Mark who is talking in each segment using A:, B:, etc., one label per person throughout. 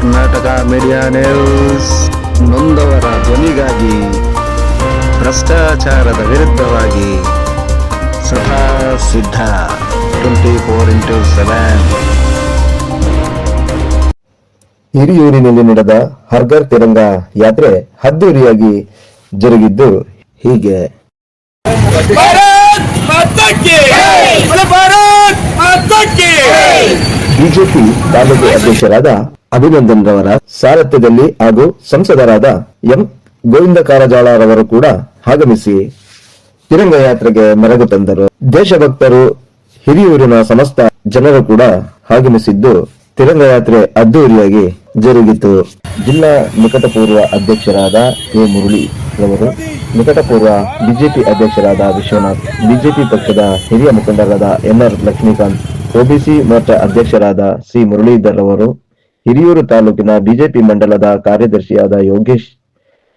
A: Karnataka media news ನೊಂದವರ ಧ್ವನಿಗಾಗಿ, ಭ್ರಷ್ಟಾಚಾರದ ವಿರುದ್ಧವಾಗಿ ಸದಾ ಸಿದ್ಧ 24x7.
B: ಹಿರಿಯೂರಿನಲ್ಲಿ ನಡೆದ ಹರ್ ಘರ್ ತಿರಂಗ ಯಾತ್ರೆ ಅದ್ದೂರಿಯಾಗಿ ಜರುಗಿದ್ದು ಹೀಗೆ. ಬಿಜೆಪಿ ತಾಲೂಕು ಅಧ್ಯಕ್ಷರಾದ ಅಭಿನಂದನ್ ರವರ ಸಾರಥ್ಯದಲ್ಲಿ ಹಾಗೂ ಸಂಸದರಾದ ಎಂ ಗೋವಿಂದ ಕಾರಜೋಳರವರು ಕೂಡ ಆಗಮಿಸಿ ತಿರಂಗ ಯಾತ್ರೆಗೆ ಮೆರಗು ತಂದರು. ದೇಶಭಕ್ತರು, ಹಿರಿಯೂರಿನ ಸಮಸ್ತ ಜನರು ಕೂಡ ಆಗಮಿಸಿದ್ದು ತಿರಂಗ ಯಾತ್ರೆ ಅದ್ದೂರಿಯಾಗಿ ಜರುಗಿತು. ಜಿಲ್ಲಾ ನಿಕಟಪೂರ್ವ ಅಧ್ಯಕ್ಷರಾದ ಎ ಮುರಳಿ ರವರು, ನಿಕಟಪೂರ್ವ ಬಿಜೆಪಿ ಅಧ್ಯಕ್ಷರಾದ ವಿಶ್ವನಾಥ್, ಬಿಜೆಪಿ ಪಕ್ಷದ ಹಿರಿಯ ಮುಖಂಡರಾದ ಎನ್ಆರ್ ಲಕ್ಷ್ಮೀಕಾಂತ್, ಒಬಿಸಿ ಮೋರ್ಚಾ ಅಧ್ಯಕ್ಷರಾದ ಸಿ ಮುರಳೀಧರ್ ಅವರು, ಹಿರಿಯೂರು ತಾಲೂಕಿನ ಬಿಜೆಪಿ ಮಂಡಲದ ಕಾರ್ಯದರ್ಶಿಯಾದ ಯೋಗೇಶ್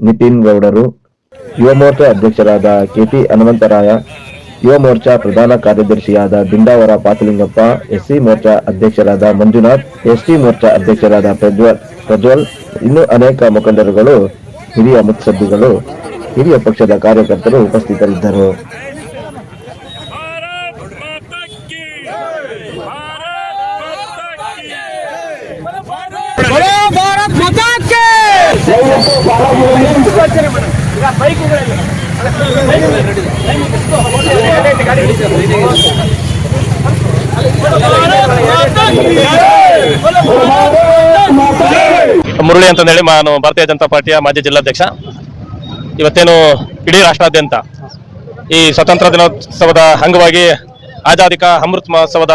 B: ನಿತಿನ್ ಗೌಡರು, ಯುವ ಮೋರ್ಚಾ ಅಧ್ಯಕ್ಷರಾದ ಕೆಪಿ ಹನುಮಂತರಾಯ, ಯುವ ಮೋರ್ಚಾ ಪ್ರಧಾನ ಕಾರ್ಯದರ್ಶಿಯಾದ ದಿಂಡಾವರ ಪಾತಲಿಂಗಪ್ಪ, ಎಸ್ಸಿ ಮೋರ್ಚಾ ಅಧ್ಯಕ್ಷರಾದ ಮಂಜುನಾಥ್, ಎಸ್ಟಿ ಮೋರ್ಚಾ ಅಧ್ಯಕ್ಷರಾದ ಪ್ರಜ್ವಲ್, ಇನ್ನೂ ಅನೇಕ ಮುಖಂಡರುಗಳು, ಹಿರಿಯ ಮುತ್ಸದ್ದಿಗಳು, ಹಿರಿಯ ಪಕ್ಷದ ಕಾರ್ಯಕರ್ತರು ಉಪಸ್ಥಿತರಿದ್ದರು.
C: ಮುರಳಿ ಅಂತ ಹೇಳಿ ನಾನು ಭಾರತೀಯ ಜನತಾ ಪಾರ್ಟಿಯ ಮಾಜಿ ಜಿಲ್ಲಾಧ್ಯಕ್ಷ. ಇವತ್ತೇನು ಇಡೀ ರಾಷ್ಟ್ರಾದ್ಯಂತ ಈ ಸ್ವತಂತ್ರ ದಿನೋತ್ಸವದ ಅಂಗವಾಗಿ, ಆಜಾದಿ ಕಾ ಅಮೃತ್ ಮಹೋತ್ಸವದ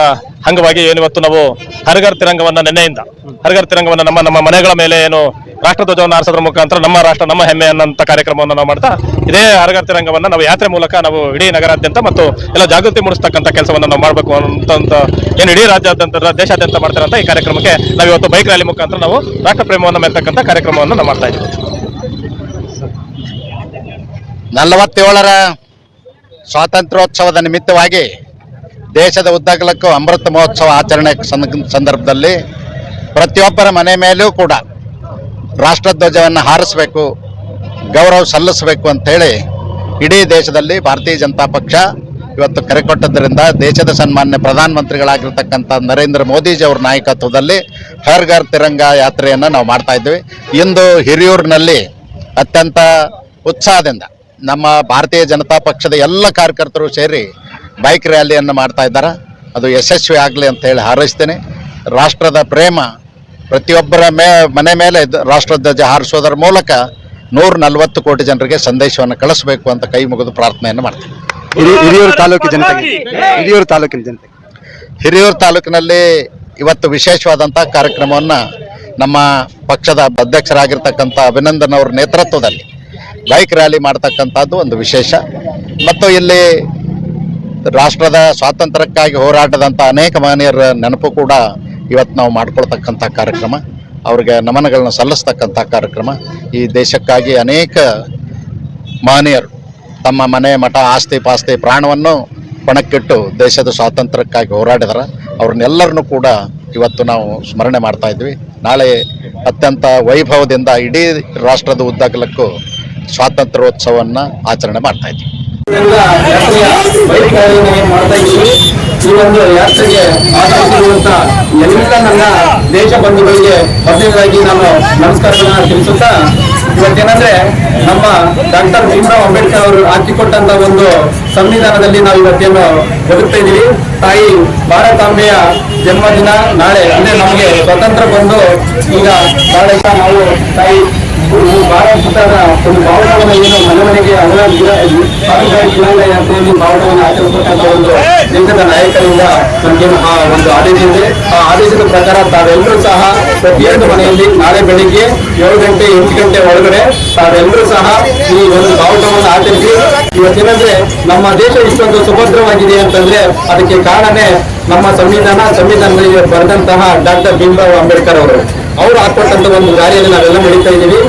C: ಅಂಗವಾಗಿ ಏನಿವತ್ತು ನಾವು ಹರ್ ಘರ್ ತಿರಂಗವನ್ನ ನಿನ್ನೆಯಿಂದ ಹರ್ ಘರ್ ತಿರಂಗವನ್ನ ನಮ್ಮ ಮನೆಗಳ ಮೇಲೆ ಏನು ರಾಷ್ಟ್ರಧ್ವಜವನ್ನು ಹಾರಿಸೋದ್ರ ಮುಖಾಂತರ ನಮ್ಮ ರಾಷ್ಟ್ರ ನಮ್ಮ ಹೆಮ್ಮೆ ಅನ್ನೋಂಥ ಕಾರ್ಯಕ್ರಮವನ್ನು ನಾವು ಮಾಡ್ತಾ, ಇದೇ ಹರ್ ಘರ್ ತಿರಂಗವನ್ನ ನಾವು ಯಾತ್ರೆ ಮೂಲಕ ನಾವು ಇಡೀ ನಗರಾದ್ಯಂತ ಮತ್ತು ಎಲ್ಲ ಜಾಗೃತಿ ಮೂಡಿಸ್ತಕ್ಕಂಥ ಕೆಲಸವನ್ನು ನಾವು ಮಾಡಬೇಕು ಅಂತ ಏನು ಇಡೀ ರಾಜ್ಯಾದ್ಯಂತ ದೇಶಾದ್ಯಂತ ಮಾಡ್ತಾರಂತ ಈ ಕಾರ್ಯಕ್ರಮಕ್ಕೆ ನಾವು ಇವತ್ತು ಬೈಕ್ ರ್ಯಾಲಿ ಮುಖಾಂತರ ನಾವು ರಾಷ್ಟ್ರ ಪ್ರೇಮವನ್ನು ಮೆರೆತಕ್ಕಂಥ ಕಾರ್ಯಕ್ರಮವನ್ನು ನಾವು ಮಾಡ್ತಾ ಇದ್ದೀವಿ.
D: 47ರ ಸ್ವಾತಂತ್ರ್ಯೋತ್ಸವದ ನಿಮಿತ್ತವಾಗಿ ದೇಶದ ಉದ್ದಗಲಕ್ಕೂ ಅಮೃತ ಮಹೋತ್ಸವ ಆಚರಣೆ ಸಂದರ್ಭದಲ್ಲಿ ಪ್ರತಿಯೊಬ್ಬರ ಮನೆ ಮೇಲೂ ಕೂಡ ರಾಷ್ಟ್ರಧ್ವಜವನ್ನು ಹಾರಿಸಬೇಕು, ಗೌರವ ಸಲ್ಲಿಸಬೇಕು ಅಂತೇಳಿ ಇಡೀ ದೇಶದಲ್ಲಿ ಭಾರತೀಯ ಜನತಾ ಪಕ್ಷ ಇವತ್ತು ಕರೆ ಕೊಟ್ಟದ್ದರಿಂದ ದೇಶದ ಸನ್ಮಾನ್ಯ ಪ್ರಧಾನಮಂತ್ರಿಗಳಾಗಿರ್ತಕ್ಕಂಥ ನರೇಂದ್ರ ಮೋದಿಜಿ ಅವರ ನಾಯಕತ್ವದಲ್ಲಿ ಹರ್ ಘರ್ ತಿರಂಗ ಯಾತ್ರೆಯನ್ನು ನಾವು ಮಾಡ್ತಾ ಇದ್ವಿ. ಇಂದು ಹಿರಿಯೂರಿನಲ್ಲಿ ಅತ್ಯಂತ ಉತ್ಸಾಹದಿಂದ ನಮ್ಮ ಭಾರತೀಯ ಜನತಾ ಪಕ್ಷದ ಎಲ್ಲ ಕಾರ್ಯಕರ್ತರು ಸೇರಿ ಬೈಕ್ ರ್ಯಾಲಿಯನ್ನು ಮಾಡ್ತಾ ಇದ್ದಾರೆ. ಅದು ಯಶಸ್ವಿ ಆಗಲಿ ಅಂತ ಹೇಳಿ ಹಾರೈಸ್ತೇನೆ. ರಾಷ್ಟ್ರದ ಪ್ರೇಮ ಪ್ರತಿಯೊಬ್ಬರ ಮನೆ ಮೇಲೆ ರಾಷ್ಟ್ರಧ್ವಜ ಹಾರಿಸೋದರ ಮೂಲಕ 140 ಕೋಟಿ ಜನರಿಗೆ ಸಂದೇಶವನ್ನು ಕಳಿಸಬೇಕು ಅಂತ ಕೈ ಮುಗಿದು ಪ್ರಾರ್ಥನೆಯನ್ನು ಮಾಡ್ತೀನಿ.
E: ಹಿರಿಯೂರು
D: ತಾಲೂಕಿನಲ್ಲಿ ಇವತ್ತು ವಿಶೇಷವಾದಂಥ ಕಾರ್ಯಕ್ರಮವನ್ನು ನಮ್ಮ ಪಕ್ಷದ ಅಧ್ಯಕ್ಷರಾಗಿರ್ತಕ್ಕಂಥ ಅಭಿನಂದನ್ ಅವರ ನೇತೃತ್ವದಲ್ಲಿ ಬೈಕ್ ರ್ಯಾಲಿ ಮಾಡ್ತಕ್ಕಂಥದ್ದು ಒಂದು ವಿಶೇಷ. ಮತ್ತು ಇಲ್ಲಿ ರಾಷ್ಟ್ರದ ಸ್ವಾತಂತ್ರ್ಯಕ್ಕಾಗಿ ಹೋರಾಟದಂಥ ಅನೇಕ ಮಹನೀಯರ ನೆನಪು ಕೂಡ ಇವತ್ತು ನಾವು ಮಾಡ್ಕೊಳ್ತಕ್ಕಂಥ ಕಾರ್ಯಕ್ರಮ, ಅವ್ರಿಗೆ ನಮನಗಳನ್ನ ಸಲ್ಲಿಸ್ತಕ್ಕಂಥ ಕಾರ್ಯಕ್ರಮ. ಈ ದೇಶಕ್ಕಾಗಿ ಅನೇಕ ಮಹನೀಯರು ತಮ್ಮ ಮನೆ ಮಠ ಆಸ್ತಿ ಪಾಸ್ತಿ ಪ್ರಾಣವನ್ನು ಪಣಕ್ಕಿಟ್ಟು ದೇಶದ ಸ್ವಾತಂತ್ರ್ಯಕ್ಕಾಗಿ ಹೋರಾಡಿದಾರೆ. ಅವ್ರನ್ನೆಲ್ಲರನ್ನೂ ಕೂಡ ಇವತ್ತು ನಾವು ಸ್ಮರಣೆ ಮಾಡ್ತಾ ಇದ್ವಿ. ನಾಳೆ ಅತ್ಯಂತ ವೈಭವದಿಂದ ಇಡೀ ರಾಷ್ಟ್ರದ ಉದ್ದಗಲಕ್ಕೂ ಸ್ವಾತಂತ್ರ್ಯೋತ್ಸವವನ್ನು ಆಚರಣೆ ಮಾಡ್ತಾ ಇದ್ವಿ.
F: ಬೈಕ್ ಮಾಡ್ತಾ ಇದ್ದೀವಿ. ಈ ಒಂದು ಯಾತ್ರೆಗೆ ಆಗಮಿಸಿರುವಂತ ಎಲ್ಲ ನನ್ನ ದೇಶ ಬಂಧುಗಳಿಗೆ ಮೊದಲನೇದಾಗಿ ನಾನು ನಮಸ್ಕಾರಗಳನ್ನ ತಿಳಿಸುತ್ತಾ, ಇವತ್ತೇನಂದ್ರೆ ನಮ್ಮ ಡಾಕ್ಟರ್ ಭೀಮರಾವ್ ಅಂಬೇಡ್ಕರ್ ಅವರು ಹಾಕಿಕೊಟ್ಟಂತ ಒಂದು ಸಂವಿಧಾನದಲ್ಲಿ ನಾವು ಇವತ್ತೇನು ಬದುಕ್ತಾ ಇದ್ದೀವಿ. ತಾಯಿ ಭಾರತಾಂಬೆಯ ಜನ್ಮದಿನ ನಾಳೆ, ಅಂದ್ರೆ ನಮಗೆ ಸ್ವತಂತ್ರ ಬಂದು ಈಗ ನಾಳೆ ನಾವು ತಾಯಿ ಭಾರತದ ಒಂದು ಬಾವುಟವನ್ನು ಏನು ಮನೆ ಮನೆಗೆ ಬಾವುಟವನ್ನು ಆಚರಿಸತಕ್ಕಂಥ ಒಂದು ದೇಶದ ನಾಯಕರಿಂದ ನಮಗೆ ಒಂದು ಆದೇಶ ಇದೆ. ಆ ಆದೇಶದ ಪ್ರಕಾರ ತಾವೆಲ್ಲರೂ ಸಹ ಪ್ರತಿಯೊಂದು ಮನೆಯಲ್ಲಿ ನಾಳೆ ಬೆಳಿಗ್ಗೆ 7 ಗಂಟೆ 8 ಗಂಟೆ ಒಳಗಡೆ ತಾವೆಲ್ಲರೂ ಸಹ ಈ ಒಂದು ಬಾವುಟವನ್ನು ಆಚರಿಸಿ. ಇವತ್ತೇನಂದ್ರೆ ನಮ್ಮ ದೇಶ ಇಷ್ಟೊಂದು ಸುಭದ್ರವಾಗಿದೆ ಅಂತಂದ್ರೆ ಅದಕ್ಕೆ ಕಾರಣನೇ ನಮ್ಮ ಸಂವಿಧಾನದಲ್ಲಿ ಬರೆದಂತಹ ಡಾಕ್ಟರ್ ಭೀಮರಾವ್ ಅಂಬೇಡ್ಕರ್ ಅವರು ಹಾಕೊಟ್ಟಂತ ಒಂದು ದಾರಿಯಲ್ಲಿ ನಾವೆಲ್ಲ ನಡೀತಾ ಇದ್ದೀವಿ.